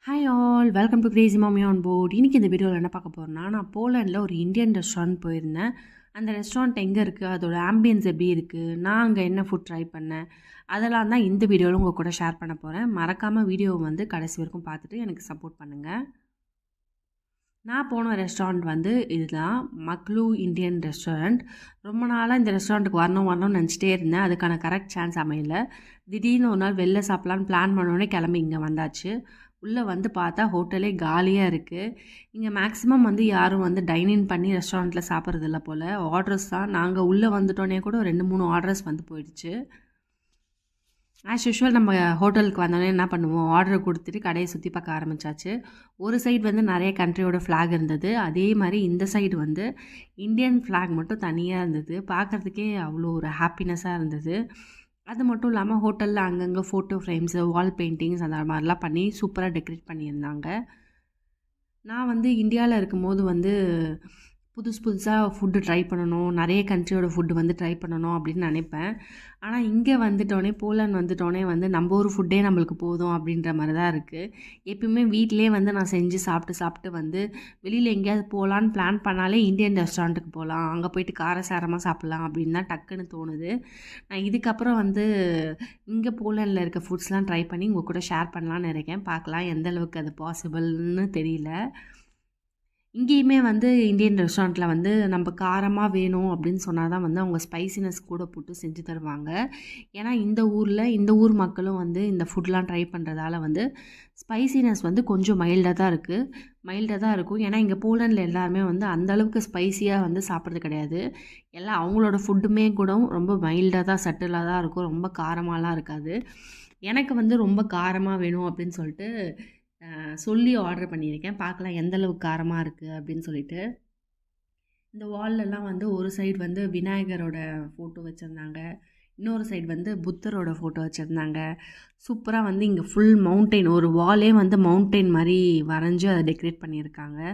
Hi all, welcome to Crazy மாமி on board. இன்றைக்கி இந்த வீடியோவில் என்ன பார்க்க போகிறேன்னா, நான் போலண்டில் ஒரு இந்தியன் ரெஸ்டாரண்ட் போயிருந்தேன். அந்த ரெஸ்டாரண்ட் எங்கே இருக்குது, அதோட ஆம்பியன்ஸ் எப்படி இருக்குது, நான் அங்கே என்ன ஃபுட் ட்ரை பண்ணேன், அதெல்லாம் தான் இந்த வீடியோவில் உங்கள் கூட ஷேர் பண்ண போகிறேன். மறக்காமல் வீடியோவை வந்து கடைசி வரைக்கும் பார்த்துட்டு எனக்கு சப்போர்ட் பண்ணுங்கள். நான் போன ரெஸ்டாரண்ட் இதுதான் மக்லூ இந்தியன் ரெஸ்டாரண்ட். ரொம்ப நாளாக இந்த ரெஸ்டாரண்ட்டுக்கு வரணும்னு நினச்சிட்டே இருந்தேன். அதுக்கான கரெக்ட் சான்ஸ் அமையல. திடீர்னு ஒரு நாள் வெளில சாப்பிட்லான்னு பிளான் பண்ணோடனே கிளம்பி இங்கே வந்தாச்சு. உள்ளே வந்து பார்த்தா ஹோட்டலே காலியாக இருக்குது. இங்கே மேக்ஸிமம் யாரும் டைனிங் பண்ணி ரெஸ்டாரண்ட்டில் சாப்பிட்றதில்ல போல். ஆர்டர்ஸ் தான். நாங்கள் உள்ளே வந்துட்டோன்னே கூட 2-3 ஆர்டர்ஸ் போயிடுச்சு. ஆஸ் யூஷுவல் நம்ம ஹோட்டலுக்கு வந்தோடனே என்ன பண்ணுவோம், ஆர்டர் கொடுத்துட்டு கடையை சுற்றி பார்க்க ஆரம்பித்தாச்சு. ஒரு சைடு நிறைய கண்ட்ரியோட ஃப்ளாக் இருந்தது. அதே மாதிரி இந்த சைடு இந்தியன் ஃப்ளாக் மட்டும் தனியாக இருந்தது. பார்க்குறதுக்கே அவ்வளோ ஒரு ஹாப்பினஸ்ஸாக இருந்தது. அது மட்டும் இல்லாமல் ஹோட்டலில் அங்கங்கே ஃபோட்டோ ஃப்ரேம்ஸு, வால் பெயிண்டிங்ஸ் அந்த மாதிரிலாம் பண்ணி சூப்பராக டெக்கரேட் பண்ணியிருந்தாங்க. நான் இந்தியாவில் இருக்கும்போது புதுசாக ஃபுட்டு ட்ரை பண்ணணும், நிறைய கண்ட்ரியோட ஃபுட்டு ட்ரை பண்ணணும் அப்படின்னு நினைப்பேன். ஆனால் இங்கே போலாண்ட் வந்துட்டோன்னே நம்ம ஒரு ஃபுட்டே நம்மளுக்கு போதும் அப்படின்ற மாதிரி தான் இருக்குது. எப்பயுமே வீட்டிலே நான் செஞ்சு சாப்பிட்டு வெளியில் எங்கேயாவது போகலான்னு பிளான் பண்ணாலே இந்தியன் ரெஸ்டாரண்ட்டுக்கு போகலாம், அங்கே போயிட்டு காரசாரமாக சாப்பிட்லாம் அப்படின்னு தான் டக்குன்னு தோணுது. நான் இதுக்கப்புறம் இங்கே போலாண்டில் இருக்க ஃபுட்ஸ்லாம் ட்ரை பண்ணி உங்கள் கூட ஷேர் பண்ணலான்னு இருக்கேன். பார்க்கலாம் எந்த அளவுக்கு அது பாசிபிள்னு தெரியல. இங்கேயுமே இந்தியன் ரெஸ்டாரண்ட்டில் நம்ம காரமாக வேணும் அப்படின்னு சொன்னால் தான் அவங்க ஸ்பைசினஸ் கூட போட்டு செஞ்சு தருவாங்க. ஏன்னா இந்த ஊர் மக்களும் இந்த ஃபுட்லாம் ட்ரை பண்ணுறதால ஸ்பைசினஸ் கொஞ்சம் மைல்டாக தான் இருக்கும். ஏன்னா இங்கே போலண்டில் எல்லாருமே அந்தளவுக்கு ஸ்பைசியாக சாப்பிட்றது கிடையாது. எல்லாம் அவங்களோட ஃபுட்டுமே கூட ரொம்ப மைல்டாக தான், சட்டிலாக தான் இருக்கும். ரொம்ப காரமாலாம் இருக்காது. எனக்கு ரொம்ப காரமாக வேணும் அப்படின்னு சொல்லிட்டு சொல்லி ஆர்டர் பண்ணியிருக்கேன். பார்க்கலாம் எந்த அளவுக்கு காரமாக இருக்குது அப்படின்னு சொல்லிட்டு. இந்த வால்லெல்லாம் ஒரு சைடு விநாயகரோட ஃபோட்டோ வச்சுருந்தாங்க, இன்னொரு சைடு புத்தரோட ஃபோட்டோ வச்சுருந்தாங்க. சூப்பராக இங்கே ஃபுல் மவுண்டெயின், ஒரு வாலே மவுண்டெயின் மாதிரி வரைஞ்சி அதை டெக்கரேட் பண்ணியிருக்காங்க.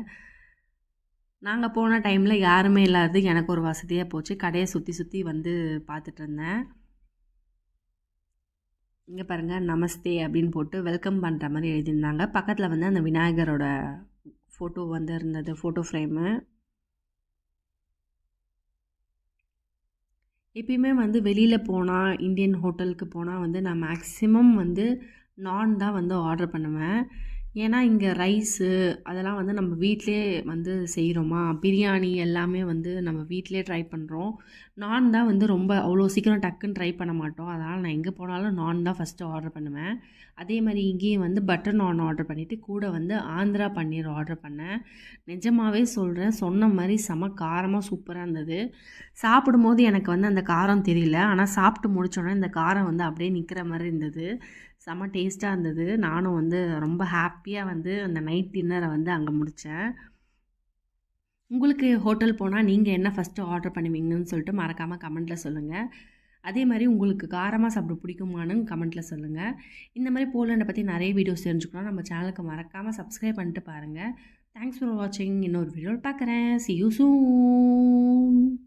நாங்கள் போன டைமில் யாருமே இல்லாதது எனக்கு ஒரு வசதியாக போச்சு. கடையை சுற்றி பார்த்துட்டு இருந்தேன். இங்கே பாருங்கள், நமஸ்தே அப்படின்னு போட்டு வெல்கம் பண்ணுற மாதிரி எழுதியிருந்தாங்க. பக்கத்தில் அந்த விநாயகரோட ஃபோட்டோ இருந்தது, ஃபோட்டோ ஃப்ரேமு. எப்பயுமே வெளியில் போனால், இந்தியன் ஹோட்டலுக்கு போனால் நான் மேக்ஸிமம் நான் தான் ஆர்டர் பண்ணுவேன். ஏன்னா இங்கே ரைஸு அதெல்லாம் நம்ம வீட்டிலே செய்கிறோமா, பிரியாணி எல்லாமே நம்ம வீட்டிலே ட்ரை பண்ணுறோம். நான் தான் ரொம்ப அவ்வளோ சீக்கிரம் டக்குன்னு ட்ரை பண்ண மாட்டோம். அதனால் நான் எங்கே போனாலும் நான் தான் ஃபஸ்ட்டு ஆர்டர் பண்ணுவேன். அதே மாதிரி இங்கேயும் பட்டர் நான் ஆர்டர் பண்ணிவிட்டு கூட ஆந்திரா பன்னீர் ஆர்டர் பண்ணேன். நிஜமாகவே சொல்கிறேன், சொன்ன மாதிரி செம காரமாக சூப்பராக இருந்தது. சாப்பிடும்போது எனக்கு அந்த காரம் தெரியல, ஆனால் சாப்பிட்டு முடித்தோடனே இந்த காரம் அப்படியே நிற்கிற மாதிரி இருந்தது. செம்ம டேஸ்ட்டாக இருந்தது. நானும் ரொம்ப ஹாப்பியாக அந்த நைட் டின்னரை அங்கே முடித்தேன். உங்களுக்கு ஹோட்டல் போனால் நீங்கள் என்ன ஃபஸ்ட்டு ஆர்டர் பண்ணுவீங்கன்னு சொல்லிட்டு மறக்காமல் கமெண்ட்டில் சொல்லுங்கள். அதே மாதிரி உங்களுக்கு காரமாக சாப்பிட பிடிக்குமான்னு கமெண்ட்டில் சொல்லுங்கள். இந்த மாதிரி போலண்டை பற்றி நிறைய வீடியோஸ் தெரிஞ்சுக்கணும். நம்ம சேனலுக்கு மறக்காமல் சப்ஸ்கிரைப் பண்ணிட்டு பாருங்கள். தேங்க்ஸ் ஃபார் வாட்சிங். இன்னொரு வீடியோவில் பார்க்குறேன். See you soon.